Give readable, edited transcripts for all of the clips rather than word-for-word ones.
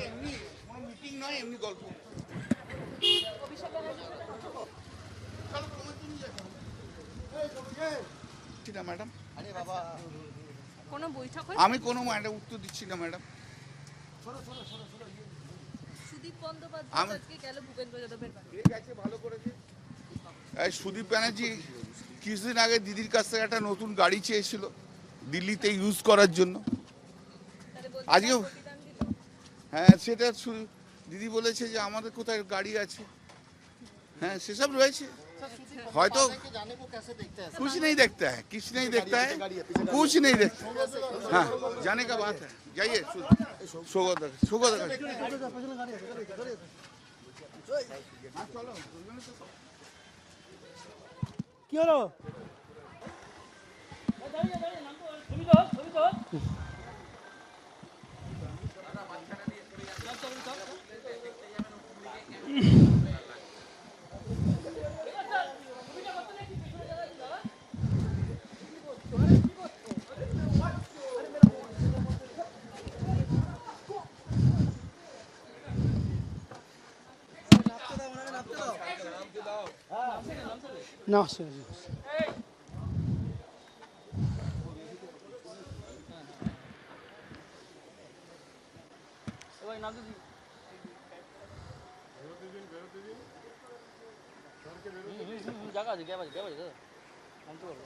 এমনি কোনো মিটিং নয়, এমনি গল্প। ম্যাডাম কোনো বৈঠক আমি কোনো ম্যাডাম উত্তর দিচ্ছি না ম্যাডাম। সুদীপ বন্দ্যোপাধ্যায় আজকে গেল ভূপেন্দ্র যাদবের বাড়ি। ঠিক আছে, ভালো করেছে। এই সুদীপ ব্যানার্জি কিছুদিন আগে দিদির কাছ থেকে একটা নতুন গাড়ি চেয়েছিল দিল্লিতে ইউজ করার জন্য। আজকে হ্যাঁ, সেটা দিদি বলেছে যে আমাদের কোথায় গাড়ি আছে। হ্যাঁ, সেসব রয়েছে। হয়তো कुछ नहीं देखता है, कुछ नहीं देखता है, कुछ नहीं देखता। हाँ, जाने का बात है, जाइए। কি হলো? না জায়গা আছে, গ্যাপ আছে, দাদা নামতে পারবো।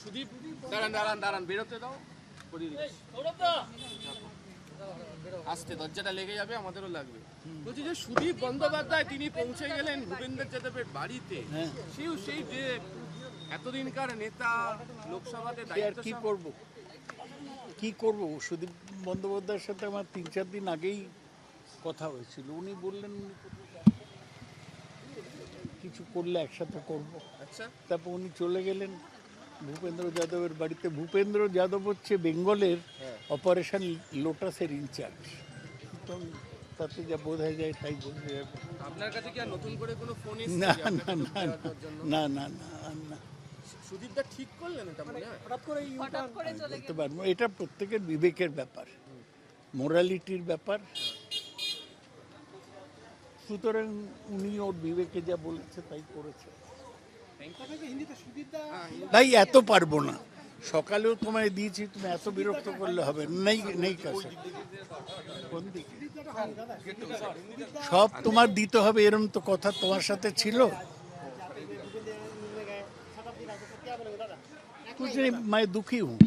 সুদীপ দাঁড়ান বেরোতে দাও। আসতে দরজাটা লেগে যাবে, আমাদেরও লাগবে। বলছি যে সুদীপ বন্দ্যোপাধ্যায় তিনি পৌঁছে গেলেন ভূপেন্দ্র যাদবের বাড়িতে। সেই যে এতদিনকার নেতা লোকসভাতে দায়িত্ব, কি করব? সুদীপ বন্দ্যোপাধ্যায়ের সাথে আমার 3-4 দিন আগেই কথা হয়েছিল। উনি বললেন কিছু করলে একসাথে করব। আচ্ছা, তারপর উনি চলে গেলেন ভূপেন্দ্র যাদবের বাড়িতে। ভূপেন্দ্র যাদব হচ্ছে বেঙ্গলের অপারেশন লোটাসের ইনচার্জ। তো তাতে যা বোঝা যায় তাই বোঝা যাবে। আপনার কাছে কি আর নতুন করে কোনো ফোন না এসেছে? না না না, সুদীপদা ঠিক করলেন এটা মনে হয়? হঠাৎ করে চলে বলতে পারবো, এটা প্রত্যেকের বিবেকের ব্যাপার, মোরালিটির ব্যাপার। সুতরাং উনি ওর বিবেকে যা বলেছে তাই করেছে। তাই এত পারবো না, সকালেও তোমায় দিয়েছি, তুমি এত বিরক্ত করলে হবে। নেই কাছে কোন দিকে সব তোমার দিতে হবে এরম তো কথা তোমার সাথে ছিল। कुछ नहीं, मैं दुखी हूँ।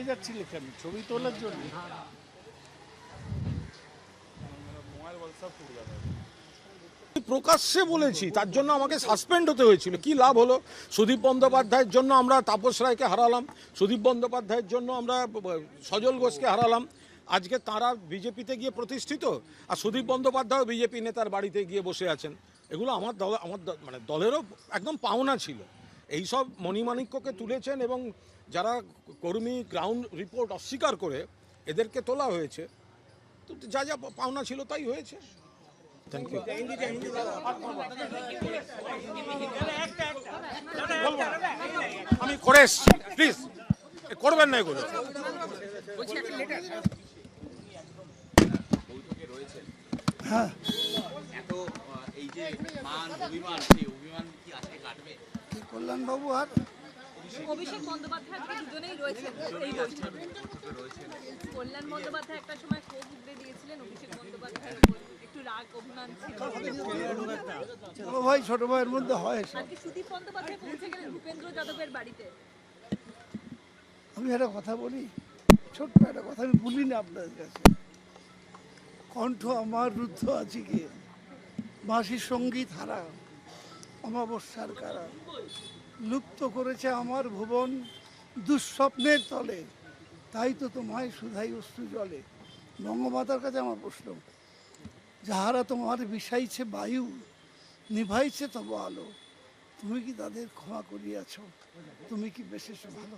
যাচ্ছিলে কেন? ছবি তোলার জন্য? প্রকাশ্যে বলেছি, তার জন্য আমাকে সাসপেন্ড হতে হয়েছিল। কি লাভ হলো? সুদীপ বন্দ্যোপাধ্যায়ের জন্য আমরা তাপস রায়কে হারালাম, সুদীপ বন্দ্যোপাধ্যায়ের জন্য আমরা সজল ঘোষকে হারালাম। আজকে তারা বিজেপিতে গিয়ে প্রতিষ্ঠিত, আর সুদীপ বন্দ্যোপাধ্যায় বিজেপি নেতার বাড়িতে গিয়ে বসে আছেন। এগুলো আমার মানে দলেরও একদম পাওনা ছিল। এইসব মণিমাণিক্যকে তুলেছেন এবং যারা কর্মী গ্রাউন্ড রিপোর্ট অস্বীকার করে এদেরকে তোলা হয়েছে। তো যা যা পাওনা ছিল তাই হয়েছে। Thank you. আমি করে এসছি, প্লিজ করবেন না এগুলো। হ্যাঁ, কল্যাণ বাবু আর অভিষেক বন্দ্যোপাধ্যায় আজকে দুজনেই রয়েছেন এই বৈঠকে। কল্যাণ বন্দ্যোপাধ্যায় একটা সময় ক্ষোভ উগড়ে দিয়েছিলেন অভিষেক বন্দ্যোপাধ্যায়ের উপর, একটু রাগ অভিমান ছিল। ছোট ভাই ছোট ভাইয়ের মধ্যে হয়। আজকে সুদীপ বন্দ্যোপাধ্যায় পৌঁছে গেলেন ভূপেন্দ্র যাদবের বাড়িতে। আমি একটা কথা বলি, ছোট্ট একটা কথা আমি বলি না আপনাদের কাছে। কণ্ঠ আমার রুদ্ধ আজকে, বাঁশির সঙ্গীত হারা, অমাবস্যার কারা, লুপ্ত করেছে আমার ভুবন দুঃস্বপ্নের তলে। তাই তো তোমায় সুধাই অশ্রু জলে। বঙ্গমাতার কাছে আমার প্রশ্ন, যাহারা তোমার বিষাইছে বায়ু, নিভাইছে তব আলো, তুমি কি তাদের ক্ষমা করিয়াছ? তুমি কি বেশেষ ভালো?